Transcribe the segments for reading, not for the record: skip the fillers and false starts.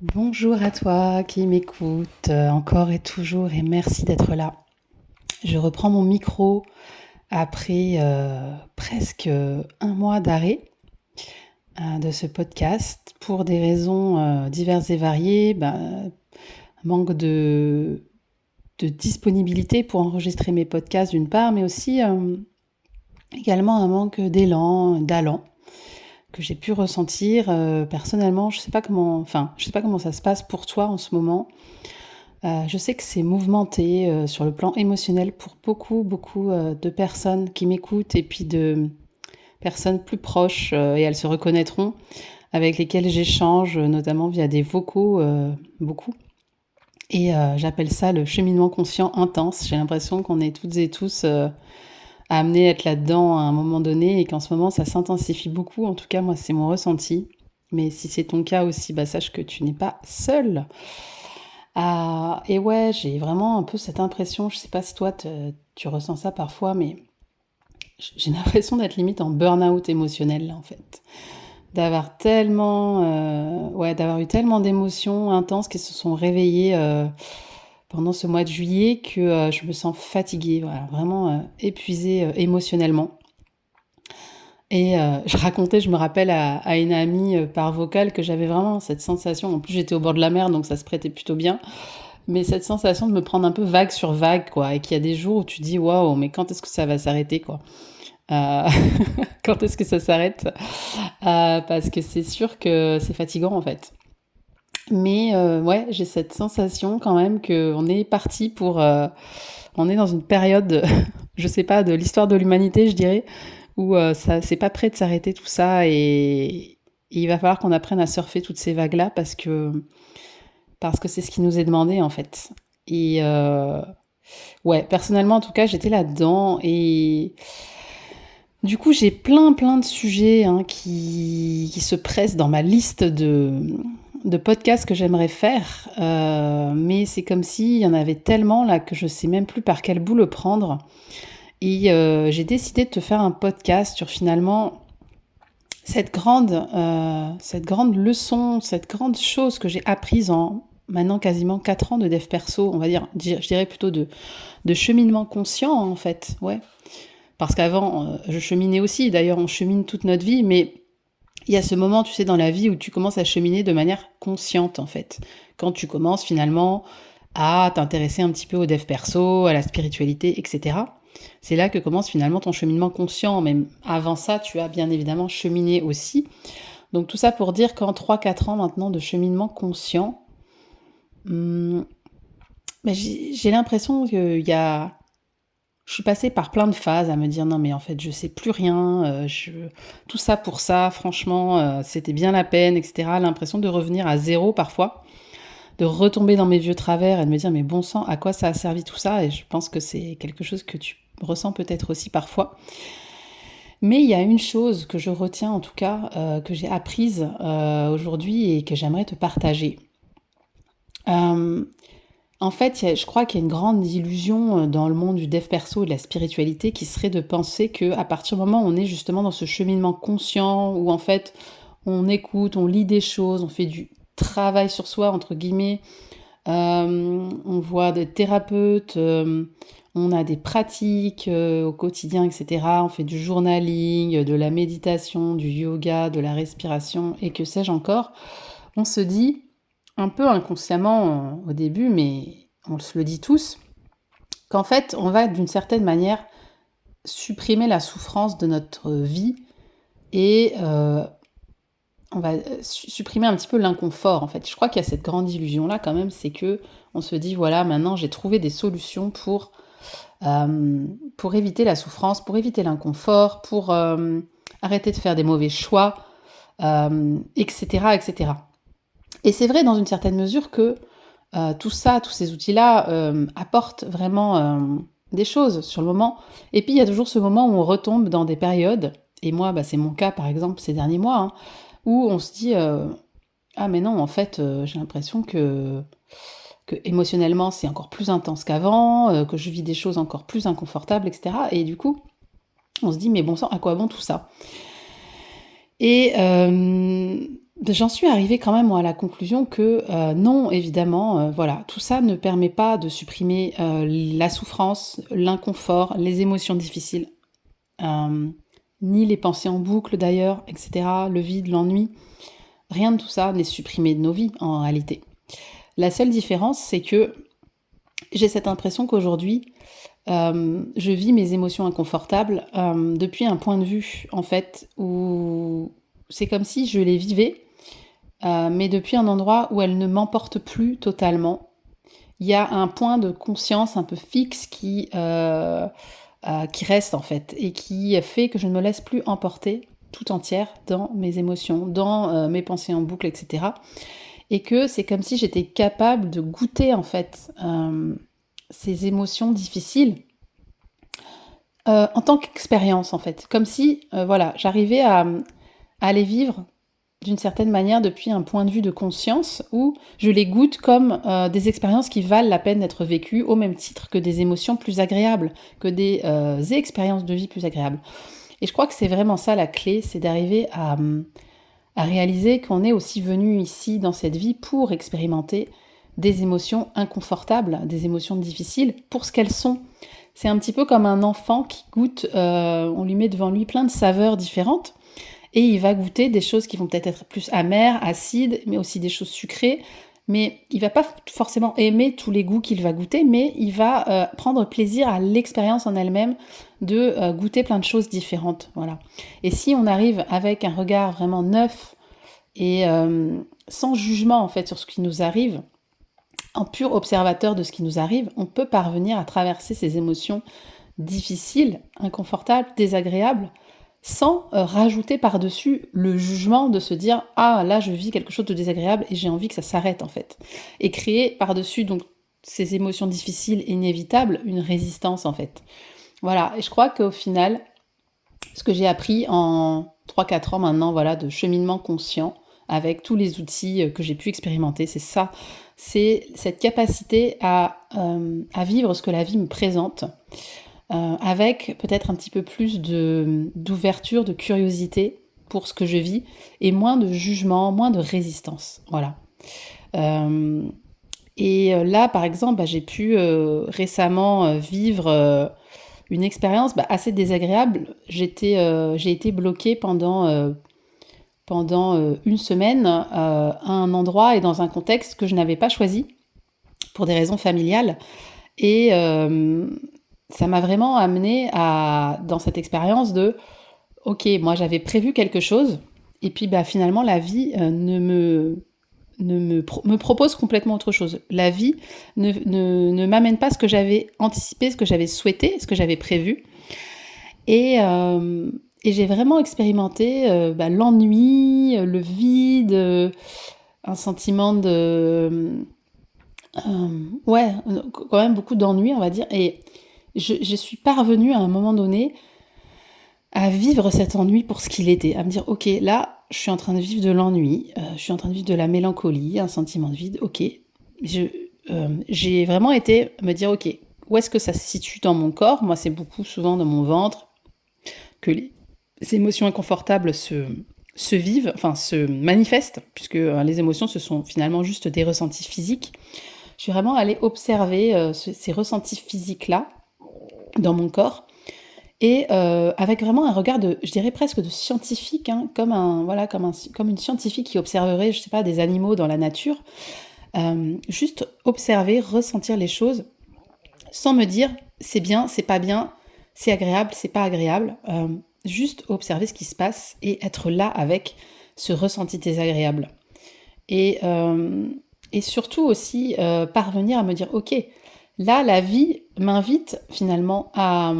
Bonjour à toi qui m'écoute encore et toujours et merci d'être là. Je reprends mon micro après presque un mois d'arrêt de ce podcast pour des raisons diverses et variées. Manque de disponibilité pour enregistrer mes podcasts d'une part, mais aussi également un manque d'allant que j'ai pu ressentir personnellement. Je sais pas comment ça se passe pour toi en ce moment. Je sais que c'est mouvementé sur le plan émotionnel pour beaucoup de personnes qui m'écoutent et puis de personnes plus proches, et elles se reconnaîtront, avec lesquelles j'échange, notamment via des vocaux, beaucoup. Et j'appelle ça le cheminement conscient intense. J'ai l'impression qu'on est toutes et tous amenés à être là-dedans à un moment donné et qu'en ce moment ça s'intensifie beaucoup. En tout cas, moi, c'est mon ressenti. Mais si c'est ton cas aussi, sache que tu n'es pas seule. Et ouais, j'ai vraiment un peu cette impression, je sais pas si toi tu ressens ça parfois, mais j'ai l'impression d'être limite en burn-out émotionnel là en fait. D'avoir eu tellement d'émotions intenses qui se sont réveillées pendant ce mois de juillet que je me sens fatiguée, voilà, vraiment épuisée émotionnellement. Et je me rappelle à une amie par vocal que j'avais vraiment cette sensation, en plus j'étais au bord de la mer donc ça se prêtait plutôt bien, mais cette sensation de me prendre un peu vague sur vague, quoi, et qu'il y a des jours où tu dis waouh, mais quand est-ce que ça va s'arrêter, quoi. Euh, Quand est-ce que ça s'arrête? Parce que c'est sûr que c'est fatigant en fait. Mais ouais, j'ai cette sensation quand même qu'on est parti pour. On est dans une période, je sais pas, de l'histoire de l'humanité, je dirais, où ça c'est pas prêt de s'arrêter tout ça et il va falloir qu'on apprenne à surfer toutes ces vagues-là parce que c'est ce qui nous est demandé en fait. Et ouais, personnellement en tout cas, j'étais là-dedans et du coup j'ai plein de sujets qui se pressent dans ma liste de podcasts que j'aimerais faire, mais c'est comme s'il y en avait tellement là que je sais même plus par quel bout le prendre. Et j'ai décidé de te faire un podcast sur finalement cette grande leçon, cette grande chose que j'ai apprise en maintenant quasiment 4 ans de dev perso, on va dire, je dirais plutôt de cheminement conscient en fait, ouais. Parce qu'avant, je cheminais aussi, d'ailleurs on chemine toute notre vie, mais il y a ce moment, tu sais, dans la vie où tu commences à cheminer de manière consciente en fait. Quand tu commences finalement à t'intéresser un petit peu au dev perso, à la spiritualité, etc. C'est là que commence finalement ton cheminement conscient. Même avant ça, tu as bien évidemment cheminé aussi. Donc tout ça pour dire qu'en 3-4 ans maintenant de cheminement conscient, hum, j'ai l'impression qu'il y a... Je suis passée par plein de phases à me dire non mais en fait je sais plus rien, tout ça pour ça, franchement c'était bien la peine, etc. L'impression de revenir à zéro parfois, de retomber dans mes vieux travers et de me dire mais bon sang, à quoi ça a servi tout ça? Et je pense que c'est quelque chose que tu ressens peut-être aussi parfois. Mais il y a une chose que je retiens en tout cas, que j'ai apprise aujourd'hui et que j'aimerais te partager. Euh, En fait, je crois qu'il y a une grande illusion dans le monde du dev perso et de la spiritualité qui serait de penser que à partir du moment où on est justement dans ce cheminement conscient, où en fait on écoute, on lit des choses, on fait du travail sur soi, entre guillemets, on voit des thérapeutes, on a des pratiques au quotidien, etc. On fait du journaling, de la méditation, du yoga, de la respiration et que sais-je encore. On se dit, un peu inconsciemment au début, mais on se le dit tous, qu'en fait, on va d'une certaine manière supprimer la souffrance de notre vie et on va supprimer un petit peu l'inconfort en fait. Je crois qu'il y a cette grande illusion là quand même, c'est que on se dit voilà, maintenant j'ai trouvé des solutions pour éviter la souffrance, pour éviter l'inconfort, pour arrêter de faire des mauvais choix, etc., etc. Et c'est vrai dans une certaine mesure que tout ça, tous ces outils-là apportent vraiment des choses sur le moment. Et puis il y a toujours ce moment où on retombe dans des périodes, et moi c'est mon cas par exemple ces derniers mois, où on se dit ah mais non en fait j'ai l'impression que émotionnellement c'est encore plus intense qu'avant, que je vis des choses encore plus inconfortables, etc. Et du coup on se dit mais bon sang, à quoi bon tout ça? Et J'en suis arrivée quand même moi à la conclusion que, non évidemment, voilà, tout ça ne permet pas de supprimer, la souffrance, l'inconfort, les émotions difficiles, hem, ni les pensées en boucle d'ailleurs et cetera, le vide, l'ennui. Rien de tout ça n'est supprimé de nos vies en réalité. La seule différence, c'est que j'ai cette impression qu'aujourd'hui, je vis mes émotions inconfortables, depuis un point de vue en fait où c'est comme si je les vivais, mais depuis un endroit où elles ne m'emportent plus totalement. Il y a un point de conscience un peu fixe qui reste en fait et qui fait que je ne me laisse plus emporter tout entière dans mes émotions, dans mes pensées en boucle, etc. Et que c'est comme si j'étais capable de goûter en fait ces émotions difficiles en tant qu'expérience en fait. Comme si voilà, j'arrivais à les vivre d'une certaine manière depuis un point de vue de conscience où je les goûte comme des expériences qui valent la peine d'être vécues au même titre que des émotions plus agréables, que des expériences de vie plus agréables. Et je crois que c'est vraiment ça la clé, c'est d'arriver à réaliser qu'on est aussi venu ici dans cette vie pour expérimenter des émotions inconfortables, des émotions difficiles pour ce qu'elles sont. C'est un petit peu comme un enfant qui goûte, on lui met devant lui plein de saveurs différentes et il va goûter des choses qui vont peut-être être plus amères, acides, mais aussi des choses sucrées. Mais il va pas forcément aimer tous les goûts qu'il va goûter, mais il va prendre plaisir à l'expérience en elle-même de goûter plein de choses différentes. Voilà. Et si on arrive avec un regard vraiment neuf et sans jugement en fait sur ce qui nous arrive, en pur observateur de ce qui nous arrive, on peut parvenir à traverser ces émotions difficiles, inconfortables, désagréables, sans rajouter par-dessus le jugement de se dire « Ah, là, je vis quelque chose de désagréable et j'ai envie que ça s'arrête, en fait. » Et créer par-dessus donc ces émotions difficiles et inévitables une résistance, en fait. Voilà, et je crois qu'au final, ce que j'ai appris en 3-4 ans maintenant, voilà, de cheminement conscient, avec tous les outils que j'ai pu expérimenter, c'est ça. C'est cette capacité à vivre ce que la vie me présente, avec peut-être un petit peu plus d'ouverture, de curiosité pour ce que je vis, et moins de jugement, moins de résistance. Voilà. Là, par exemple, j'ai pu récemment vivre une expérience assez désagréable. J'ai été bloquée pendant une semaine à un endroit et dans un contexte que je n'avais pas choisi pour des raisons familiales. Et ça m'a vraiment amenée dans cette expérience de « Ok, moi j'avais prévu quelque chose et puis finalement la vie me propose complètement autre chose. La vie ne m'amène pas ce que j'avais anticipé, ce que j'avais souhaité, ce que j'avais prévu. Et j'ai vraiment expérimenté l'ennui, le vide, un sentiment de... quand même beaucoup d'ennui, on va dire. Et je suis parvenue à un moment donné à vivre cet ennui pour ce qu'il était, à me dire, ok, là, je suis en train de vivre de l'ennui, je suis en train de vivre de la mélancolie, un sentiment de vide, ok. J'ai vraiment été me dire, ok, où est-ce que ça se situe dans mon corps? Moi, c'est beaucoup souvent dans mon ventre que les émotions inconfortables se vivent, enfin se manifestent, puisque les émotions, ce sont finalement juste des ressentis physiques. Je suis vraiment allée observer ces ressentis physiques-là dans mon corps, et avec vraiment un regard je dirais presque de scientifique, hein, comme une scientifique qui observerait, je sais pas, des animaux dans la nature, juste observer, ressentir les choses, sans me dire c'est bien, c'est pas bien, c'est agréable, c'est pas agréable, juste observer ce qui se passe et être là avec ce ressenti désagréable. Et surtout aussi parvenir à me dire ok, là la vie m'invite finalement à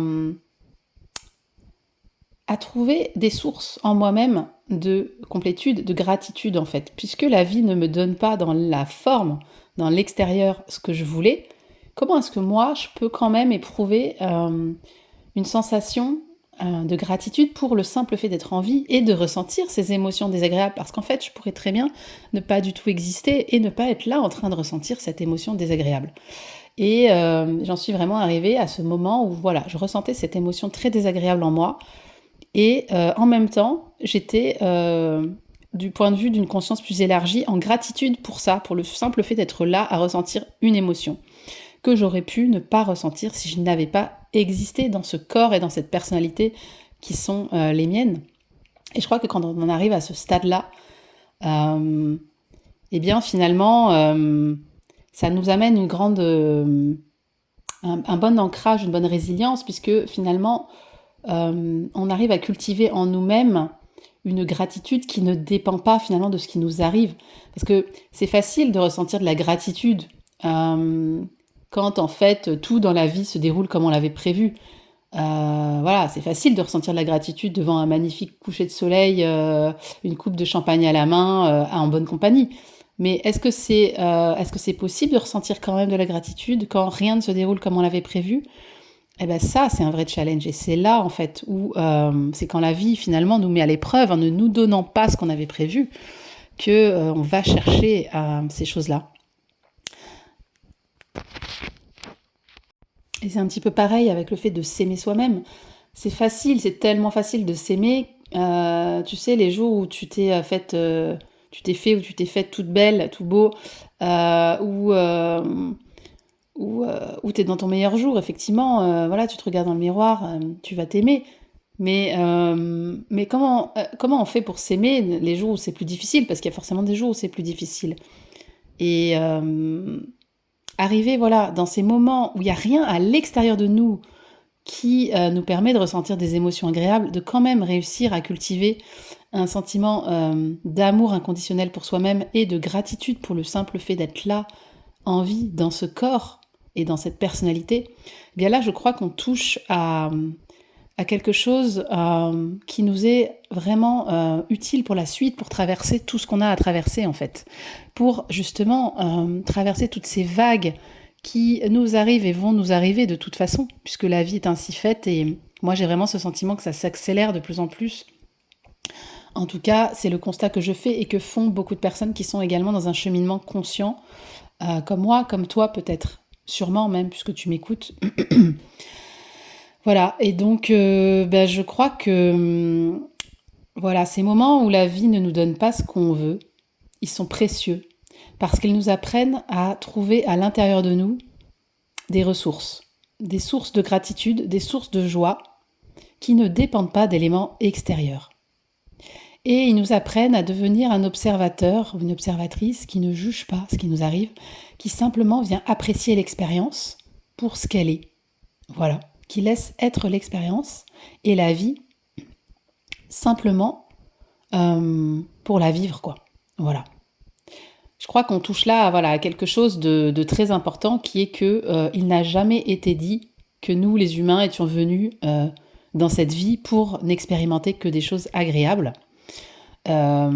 trouver des sources en moi-même de complétude, de gratitude en fait. Puisque la vie ne me donne pas dans la forme, dans l'extérieur, ce que je voulais, comment est-ce que moi, je peux quand même éprouver une sensation de gratitude pour le simple fait d'être en vie et de ressentir ces émotions désagréables? Parce qu'en fait, je pourrais très bien ne pas du tout exister et ne pas être là en train de ressentir cette émotion désagréable. Et j'en suis vraiment arrivée à ce moment où voilà, je ressentais cette émotion très désagréable en moi. Et en même temps, j'étais du point de vue d'une conscience plus élargie, en gratitude pour ça, pour le simple fait d'être là à ressentir une émotion que j'aurais pu ne pas ressentir si je n'avais pas existé dans ce corps et dans cette personnalité qui sont les miennes. Et je crois que quand on en arrive à ce stade-là, eh bien finalement, ça nous amène une grande, un bon ancrage, une bonne résilience, puisque finalement, on arrive à cultiver en nous-mêmes une gratitude qui ne dépend pas finalement de ce qui nous arrive. Parce que c'est facile de ressentir de la gratitude quand en fait tout dans la vie se déroule comme on l'avait prévu. Voilà, c'est facile de ressentir de la gratitude devant un magnifique coucher de soleil, une coupe de champagne à la main, en bonne compagnie. Mais est-ce que c'est possible de ressentir quand même de la gratitude quand rien ne se déroule comme on l'avait prévu? Eh bien ça, c'est un vrai challenge. Et c'est là, en fait, où c'est quand la vie, finalement, nous met à l'épreuve, en ne nous donnant pas ce qu'on avait prévu, qu'on va chercher ces choses-là. Et c'est un petit peu pareil avec le fait de s'aimer soi-même. C'est facile, c'est tellement facile de s'aimer. Tu sais, les jours où tu t'es faite toute belle, tout beau, où tu es dans ton meilleur jour, effectivement, voilà, tu te regardes dans le miroir, tu vas t'aimer. Mais comment on fait pour s'aimer les jours où c'est plus difficile? Parce qu'il y a forcément des jours où c'est plus difficile. Et arriver, voilà, dans ces moments où il n'y a rien à l'extérieur de nous qui nous permet de ressentir des émotions agréables, de quand même réussir à cultiver un sentiment d'amour inconditionnel pour soi-même et de gratitude pour le simple fait d'être là, en vie, dans ce corps et dans cette personnalité, eh bien là, je crois qu'on touche à quelque chose qui nous est vraiment utile pour la suite, pour traverser tout ce qu'on a à traverser en fait, pour justement traverser toutes ces vagues qui nous arrivent et vont nous arriver de toute façon, puisque la vie est ainsi faite et moi j'ai vraiment ce sentiment que ça s'accélère de plus en plus. En tout cas, c'est le constat que je fais et que font beaucoup de personnes qui sont également dans un cheminement conscient, comme moi, comme toi peut-être, sûrement même puisque tu m'écoutes. Voilà, et donc je crois que voilà, ces moments où la vie ne nous donne pas ce qu'on veut, ils sont précieux parce qu'ils nous apprennent à trouver à l'intérieur de nous des ressources, des sources de gratitude, des sources de joie qui ne dépendent pas d'éléments extérieurs. Et ils nous apprennent à devenir un observateur ou une observatrice qui ne juge pas ce qui nous arrive, qui simplement vient apprécier l'expérience pour ce qu'elle est. Voilà, qui laisse être l'expérience et la vie simplement pour la vivre, quoi. Voilà. Je crois qu'on touche là à quelque chose de très important qui est que il n'a jamais été dit que nous, les humains, étions venus dans cette vie pour n'expérimenter que des choses agréables. Ça,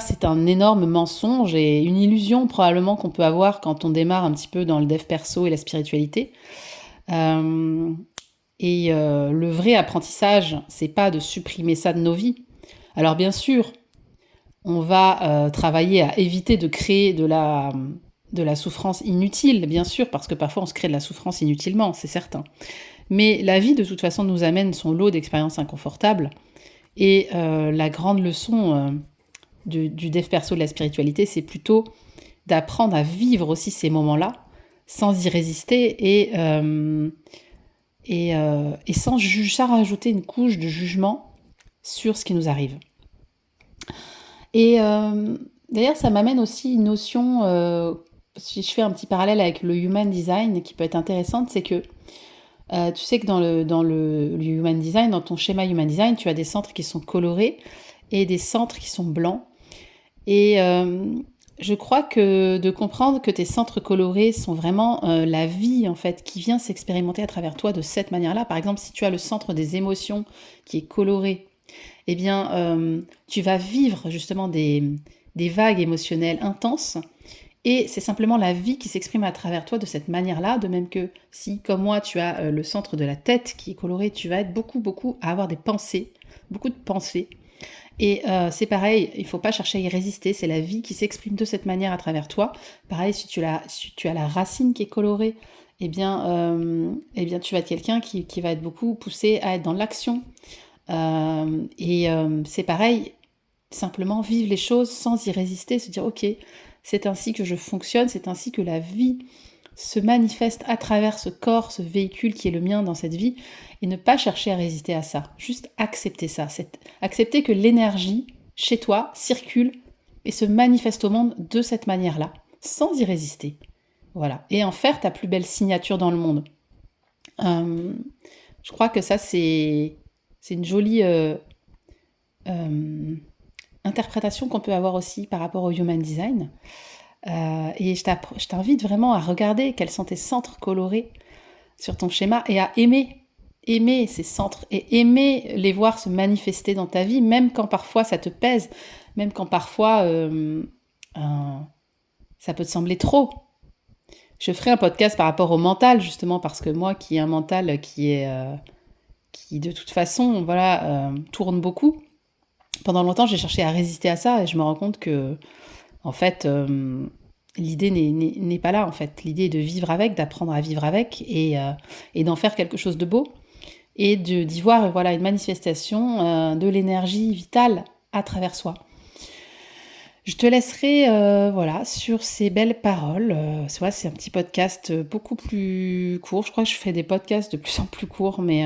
c'est un énorme mensonge et une illusion probablement qu'on peut avoir quand on démarre un petit peu dans le dev perso et la spiritualité. Le vrai apprentissage, c'est pas de supprimer ça de nos vies. Alors bien sûr, on va travailler à éviter de créer de la souffrance inutile, bien sûr, parce que parfois on se crée de la souffrance inutilement, c'est certain. Mais la vie, de toute façon, nous amène son lot d'expériences inconfortables. Et la grande leçon du dev perso de la spiritualité, c'est plutôt d'apprendre à vivre aussi ces moments-là, sans y résister et sans rajouter une couche de jugement sur ce qui nous arrive. Et d'ailleurs, ça m'amène aussi une notion, si je fais un petit parallèle avec le Human Design, qui peut être intéressante, c'est que tu sais que dans le Human Design, dans ton schéma Human Design, tu as des centres qui sont colorés et des centres qui sont blancs. Et je crois que de comprendre que tes centres colorés sont vraiment la vie, en fait, qui vient s'expérimenter à travers toi de cette manière-là. Par exemple, si tu as le centre des émotions qui est coloré, eh bien, tu vas vivre justement des vagues émotionnelles intenses. Et c'est simplement la vie qui s'exprime à travers toi de cette manière-là, de même que si, comme moi, tu as le centre de la tête qui est coloré, tu vas être beaucoup à avoir des pensées, beaucoup de pensées. Et c'est pareil, il ne faut pas chercher à y résister, c'est la vie qui s'exprime de cette manière à travers toi. Pareil, si tu as la racine qui est colorée, eh bien tu vas être quelqu'un qui va être beaucoup poussé à être dans l'action. C'est pareil, Simplement vivre les choses sans y résister, se dire ok, c'est ainsi que je fonctionne, c'est ainsi que la vie se manifeste à travers ce corps, ce véhicule qui est le mien dans cette vie, et ne pas chercher à résister à ça. Juste accepter ça, accepter que l'énergie chez toi circule et se manifeste au monde de cette manière-là, sans y résister. Voilà. Et en faire ta plus belle signature dans le monde. Je crois que ça, c'est une jolie interprétation qu'on peut avoir aussi par rapport au Human Design. Et je t'invite vraiment à regarder quels sont tes centres colorés sur ton schéma et à aimer ces centres et aimer les voir se manifester dans ta vie, même quand parfois ça te pèse, même quand parfois ça peut te sembler trop. Je ferai un podcast par rapport au mental, justement, parce que moi qui ai un mental qui de toute façon tourne beaucoup, pendant longtemps j'ai cherché à résister à ça et je me rends compte que en fait l'idée n'est pas là en fait. L'idée est de vivre avec, d'apprendre à vivre avec et d'en faire quelque chose de beau et d'y voir une manifestation de l'énergie vitale à travers soi. Je te laisserai sur ces belles paroles. C'est un petit podcast beaucoup plus court. Je crois que je fais des podcasts de plus en plus courts, mais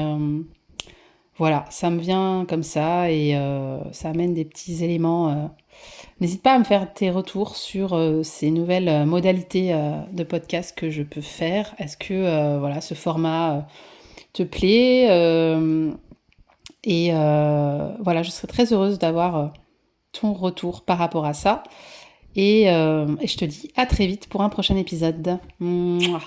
ça me vient comme ça et ça amène des petits éléments. N'hésite pas à me faire tes retours sur ces nouvelles modalités de podcast que je peux faire. Est-ce que ce format te plaît je serais très heureuse d'avoir ton retour par rapport à ça. Et je te dis à très vite pour un prochain épisode. Mouah.